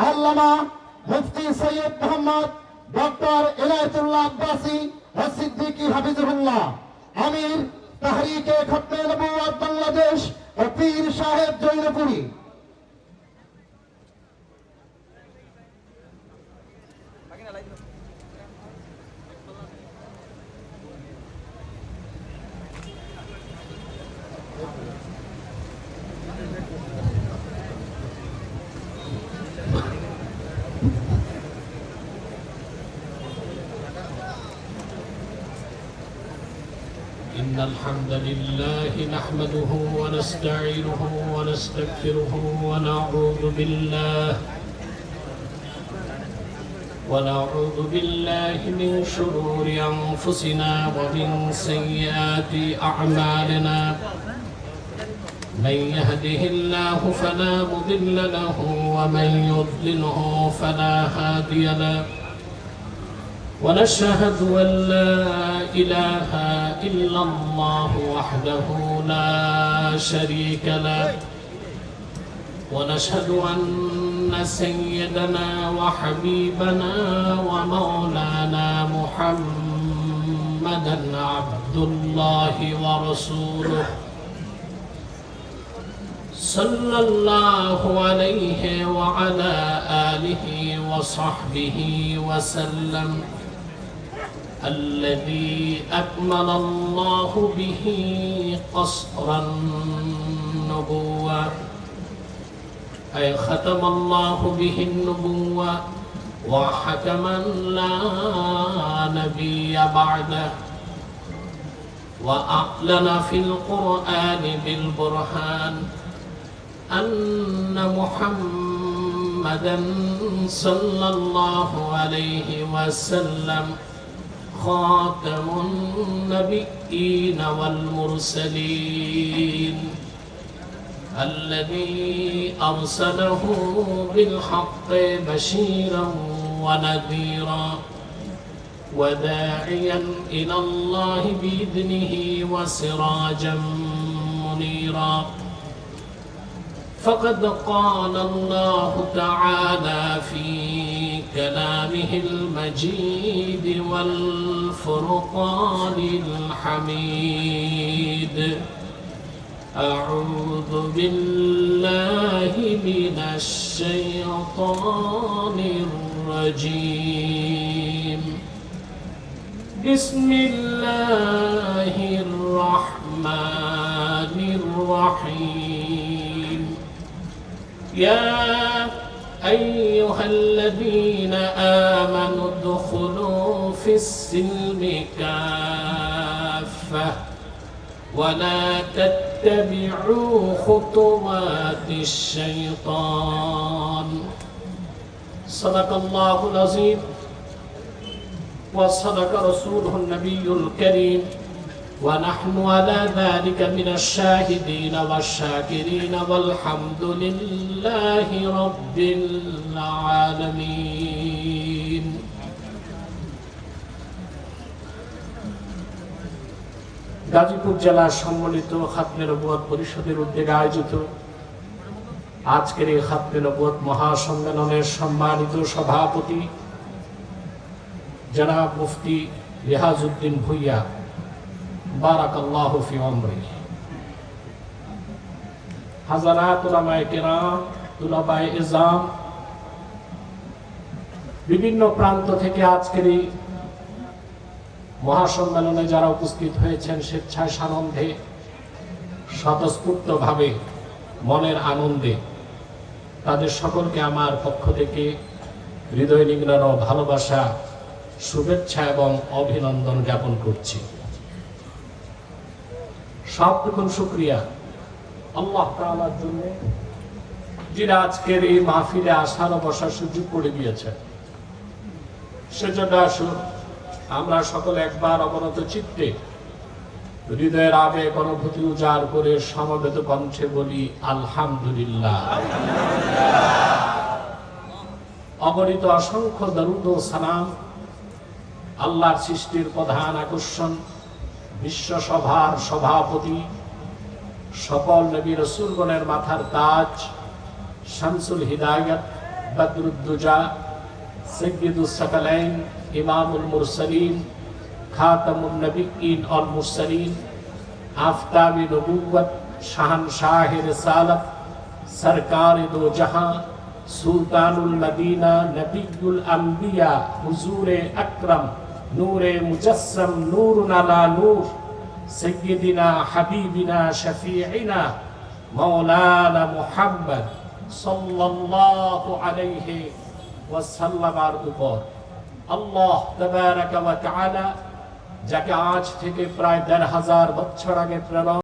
আল্লামা মুফতি সৈয়দ মোহাম্মদ ডক্টর ইনায়েতুল্লাহ আব্বাসী সিদ্দিকী হাফিজুল্লাহ, আমির তাহরিকে খতমে নবুওয়াত বাংলাদেশ ও পীর সাহেব জৈনপুরী। إن الحمد لله نحمده ونستعينه ونستغفره ونعوذ بالله من شرور أنفسنا ومن سيئات أعمالنا. من يهده الله فلا مضل له ومن يضلله فلا هادي له. ونشهد أن لا إله إلا الله وحده لا شريك له. ونشهد أن سيدنا وحبيبنا ومولانا محمدا عبد الله ورسوله صلى الله عليه وعلى آله وصحبه وسلم، الذي أكمل الله به قصر النبوة، أي ختم الله به النبوة وحكما لا نبي بعده، وأعلن في القرآن بالبرهان أن محمدا صلى الله عليه وسلم خاتم النبيين والمرسلين، الذي أرسله بالحق بشيرا ونذيرا وداعيا إلى الله بإذنه وسراجا منيرا. فقد قال الله تعالى في كلامه المجيد والفرقان الحميد: أعوذ بالله من الشيطان الرجيم. بسم الله الرحمن الرحيم. يا أيها الذين آمنوا ادخلوا في السلم كافة ولا تتبعوا خطوات الشيطان. صدق الله العظيم وصدق رسوله النبي الكريم، ونحن على ذلك من الشاهدين والشاكرين، والحمد لله رب العالمين. গাজীপুর জেলার সম্মানিত খাতমে নবুয়ত পরিষদের উদ্যোগে আয়োজিত আজকের এই খাতমে নবুয়ত মহাসম্মেলনের সম্মানিত সভাপতি জনাব মুফতি রিয়াজউদ্দিন ভূঁইয়া, বারাকাল্লাহু ফি উমরি, হাজারাত উলামায়ে কেরাম, তুলাবায়ে ইজাম, বিভিন্ন প্রান্ত থেকে আজকের এই মহাসম্মেলনে যারা উপস্থিত হয়েছেন, স্বেচ্ছায় সানন্দে স্বতঃস্ফূর্তভাবে মনের আনন্দে, তাদের সকলকে আমার পক্ষ থেকে হৃদয় নিংড়ানো ভালোবাসা, শুভেচ্ছা এবং অভিনন্দন জ্ঞাপন করছি। সবটুকুন শুকরিয়া আল্লাহ তাআলার জন্য, যিনি আজকের এই মাহফিলে আসার ও বসার সুযোগ করে দিয়েছেন। সেজন্য আসুন আমরা সকলে একবার অবনত চিত্তে হৃদয়ের আবেগ অনুভূতি উজাড় করে সমবেত কণ্ঠে বলি আলহামদুলিল্লাহ। অগণিত অসংখ্য দরুদ ও সালাম আল্লাহর সৃষ্টির প্রধান আকর্ষণ, বিশ্বসভার সভাপতি, সকল নবী রাসূলগণের মাথার তাজ, শামসুল হিদায়াত, বদরুদ্দুজা, সৈয়দুস সাকালাইন, ইমামুল মুরসালিন, খাতামুন নবিয়্যিন ওয়াল মুরসালিন, আফতাবে নবুওয়াত, শাহনশাহে রিসালাত, সরকারে দো জাহাं, সুলতানুল মদিনা, নবিয়ুল আম্বিয়া, হুজুরে আকরাম, নূরে মুজাসসাম, নূরুন আলা নূর, সৈয়দিনা হাবিবিনা শফিঈনা মাওলানা মুহাম্মদ সাল্লাল্লাহু আলাইহি ওয়াসাল্লামের উপর আল্লাহ তাবারাকা ওয়া তাআলা যাকে আজ থেকে প্রায় ১৫০০০ বছর আগে প্রেরণ